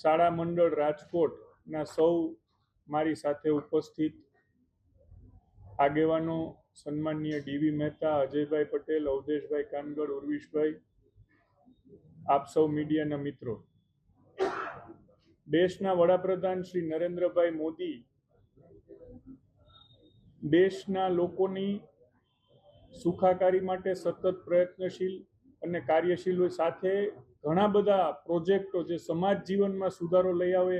શાળા મંડળ રાજકોટના સૌ મારી સાથે ઉપસ્થિત આગેવાનો સન્માનીય ડીવી મહેતા, અજયભાઈ પટેલ, અવધેશભાઈ કાનગડ, ઉર્વિશભાઈ, આપ સૌ મીડિયાના મિત્રો, દેશના વડાપ્રધાન શ્રી નરેન્દ્રભાઈ મોદી દેશના લોકોની સુખાકારી માટે સતત પ્રયત્નશીલ અને કાર્યશીલ સાથે ઘણા બધા પ્રોજેક્ટો જે સમાજ જીવનમાં સુધારો લઈ આવે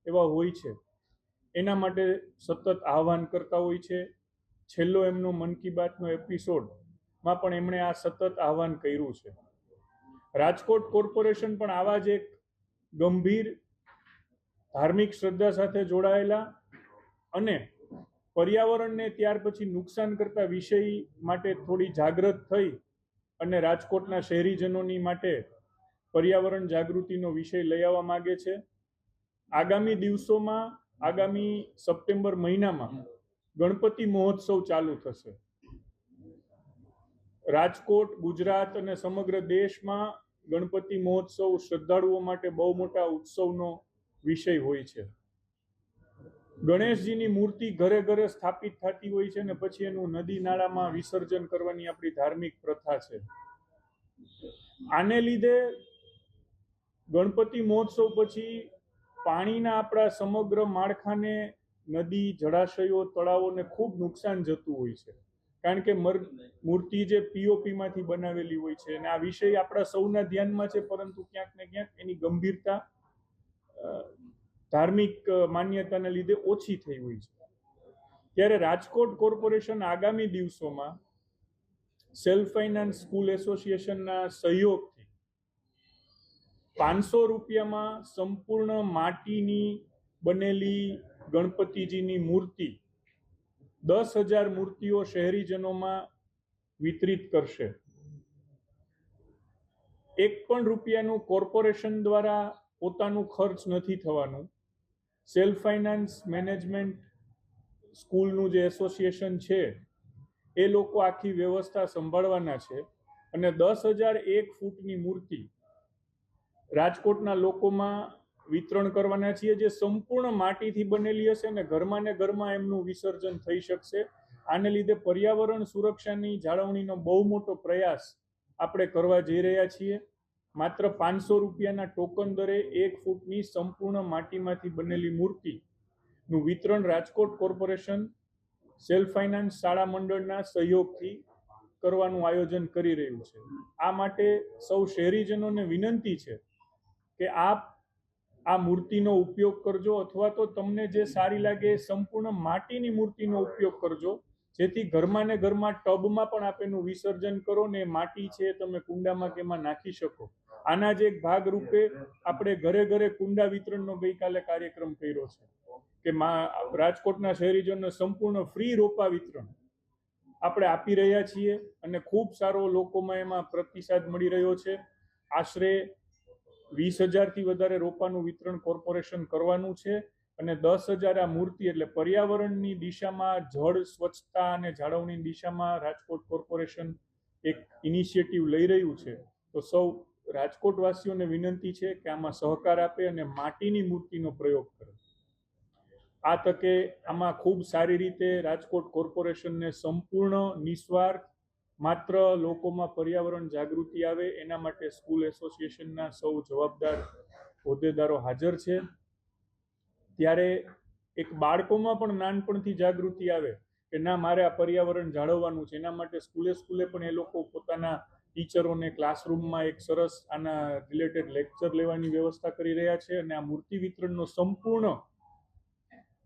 એવા હોય છે, એના માટે સતત આહવાન કરતા હોય છે. છેલ્લો એમનો મન કી બાતનો એપિસોડમાં પણ એમણે આ સતત આહવાન કર્યું છે. રાજકોટ કોર્પોરેશન પણ આવા જ એક ગંભીર ધાર્મિક શ્રદ્ધા સાથે જોડાયેલા અને પર્યાવરણને ત્યાર પછી નુકસાન કરતા વિષય માટે થોડી જાગૃત થઈ અને રાજકોટના શહેરીજનોની માટે પર્યાવરણ જાગૃતિનો વિષય લઈ આવવા માંગે છે. આગામી દિવસોમાં, આગામી સપ્ટેમ્બર મહિનામાં ગણપતિ મહોત્સવ ચાલુ થશે. રાજકોટ, ગુજરાત અને સમગ્ર દેશમાં ગણપતિ મહોત્સવ શ્રદ્ધાળુઓ માટે બહુ મોટા ઉત્સવનો વિષય હોય છે. ગણેશજીની મૂર્તિ ઘરે ઘરે સ્થાપિત થતી હોય છે અને પછી એનું નદી નાળામાં વિસર્જન કરવાની આપણી ધાર્મિક પ્રથા છે. આને લીધે ગણપતિ મહોત્સવ પછી પાણીના આપણા સમગ્ર માળખાને, નદી, જળાશયો, તળાવોને ખૂબ નુકસાન જતું હોય છે, કારણ કે મૂર્તિ જે પીઓપીમાંથી બનાવેલી હોય છે. અને આ વિષય આપણા સૌના ધ્યાનમાં છે, પરંતુ ક્યાંક ને ક્યાંક એની ગંભીરતા ધાર્મિક માન્યતાને લીધે ઓછી થઈ હોય છે. ત્યારે રાજકોટ કોર્પોરેશન આગામી દિવસોમાં સેલ્ફ ફાઇનાન્સ સ્કૂલ એસોસિએશનના સહયોગથી 500 રૂપિયામાં સંપૂર્ણ માટીની બનેલી ગણપતિજીની મૂર્તિ 10,000 મૂર્તિઓ શહેરીજનોમાં વિતરિત કરશે. 1 પણ રૂપિયાનું કોર્પોરેશન દ્વારા પોતાનું ખર્ચ નથી થવાનું. સેલ્ફ ફાઇનાન્સ મેનેજમેન્ટ સ્કૂલનું જે એસોસિએશન છે એ લોકો આખી વ્યવસ્થા સંભાળવાના છે અને 10,001 ફૂટની મૂર્તિ રાજકોટના લોકોમાં વિતરણ કરવાના છીએ, જે સંપૂર્ણ માટીથી બનેલી હશે અને ઘરમાં ને ઘરમાં એમનું વિસર્જન થઈ શકશે. આને લીધે પર્યાવરણ સુરક્ષાની જાળવણીનો બહુ મોટો પ્રયાસ આપણે કરવા જઈ રહ્યા છીએ. માત્ર 500 રૂપિયાના ટોકન દરે 1 ફૂટની સંપૂર્ણ માટીમાંથી બનેલી મૂર્તિનું વિતરણ રાજકોટ કોર્પોરેશન સેલ્ફ ફાઇનાન્સ શાળા મંડળના સહયોગથી કરવાનું આયોજન કરી રહ્યું છે. આ માટે સૌ શહેરીજનોને વિનંતી છે કે આપ આ મૂર્તિનો ઉપયોગ કરજો, અથવા તો તમને જે સારી લાગે એ સંપૂર્ણ માટીની મૂર્તિનો ઉપયોગ કરજો, જેથી ઘરમાં ને ઘરમાં ટબમાં પણ આપ એનું વિસર્જન કરો ને માટી છે તમે કુંડામાં કે એમાં નાખી શકો. આના જ એક ભાગ રૂપે આપણે ઘરે ઘરે કુંડા વિતરણનો ગઈકાલે કાર્યક્રમ કર્યો છે કે રાજકોટના શહેરીજનોને સંપૂર્ણ ફ્રી રોપા વિતરણ આપણે આપી રહ્યા છીએ અને ખૂબ સારો લોકોમાં એમાં પ્રતિસાદ મળી રહ્યો છે. આશરે 20,000 થી વધારે રોપાનું વિતરણ કોર્પોરેશન કરવાનું છે અને 10,000 આ મૂર્તિ, એટલે પર્યાવરણની દિશામાં, જળ સ્વચ્છતા અને જાળવણીની દિશામાં રાજકોટ કોર્પોરેશન એક ઇનિશિયેટિવ લઈ રહ્યું છે. તો સૌ રાજકોટવાસીઓને વિનંતી છે કે આમાં સહકાર આપે અને માટીની મૂર્તિનો પ્રયોગ કરે. આ તકે આમાં ખૂબ સારી રીતે રાજકોટ કોર્પોરેશનને સંપૂર્ણ નિસ્વાર્થ માત્ર લોકોમાં પર્યાવરણ જાગૃતિ આવે એના માટે સ્કૂલ એસોસિએશનના સૌ જવાબદાર હોદ્દેદારો હાજર છે. ત્યારે એક બાળકોમાં પણ નાનપણથી જાગૃતિ આવે કે ના, મારે આ પર્યાવરણ જાળવવાનું છે. એના માટે સ્કૂલે પણ એ લોકો પોતાના ટીચરોને ક્લાસરૂમમાં એક સરસ આના રિલેટેડ લેક્ચર લેવાની વ્યવસ્થા કરી રહ્યા છે અને આ મૂર્તિ વિતરણનો સંપૂર્ણ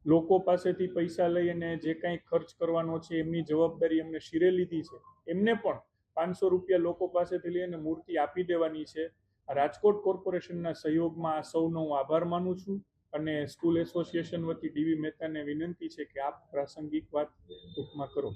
લોકો પાસેથી પૈસા લઈ અને જે કાંઈ ખર્ચ કરવાનો છે એમની જવાબદારી એમને શિરે લીધી છે. એમને પણ 500 રૂપિયા લોકો પાસેથી લઈ અને મૂર્તિ આપી દેવાની છે. રાજકોટ કોર્પોરેશનના સહયોગમાં આ સૌનો હું આભાર માનું છું અને સ્કૂલ એસોસિએશન વતી ડીવી મહેતાને વિનંતી છે કે આપ પ્રાસંગિક વાત ટૂંકમાં કરો.